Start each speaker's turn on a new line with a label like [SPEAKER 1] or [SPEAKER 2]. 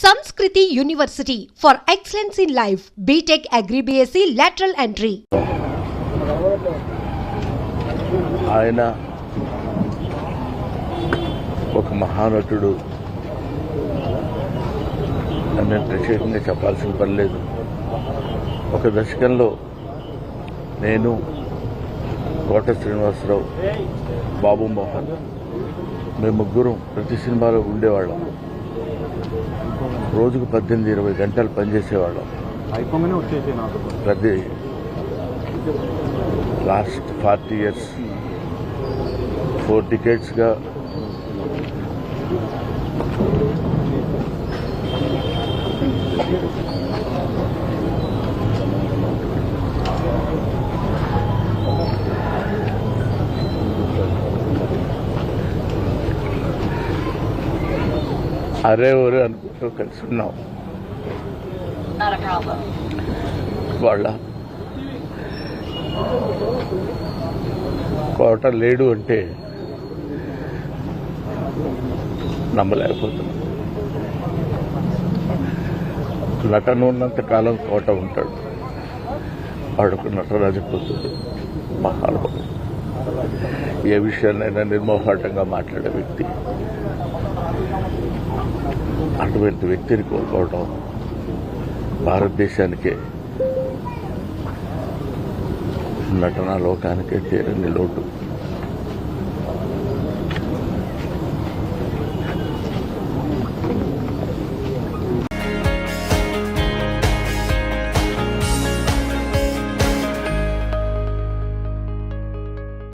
[SPEAKER 1] Sanskriti University for excellence in life. BTech Agri BSc lateral entry.
[SPEAKER 2] ఆయన ఒక మహానటుడు అని ప్రత్యేకంగా చెప్పాల్సిన పని లేదు. ఒక దశకంలో నేను, కోట శ్రీనివాసరావు, బాబు మోహన్ మేము ముగ్గురం ప్రతి సినిమాలో ఉండేవాళ్ళం. రోజుకు 18-20 గంటలు పనిచేసేవాళ్ళం. ప్రతి లాస్ట్ 40 years 4 decades-గా అరే ఒరే అనుకుంటూ కలిసి ఉన్నాం. వాళ్ళ కోట లేడు అంటే నమ్మలేకపోతున్నాం. నటన ఉన్నంత కాలం కోట ఉంటాడు. వాడొక నటరాజపుత్రుడు, మహానుభావుడు, ఏ విషయాన్నైనా నిర్మోహాటంగా మాట్లాడే వ్యక్తి. అటువంటి వ్యక్తిని కోల్పోవడం భారతదేశానికే, నటనా లోకానికే తీరని లోటు.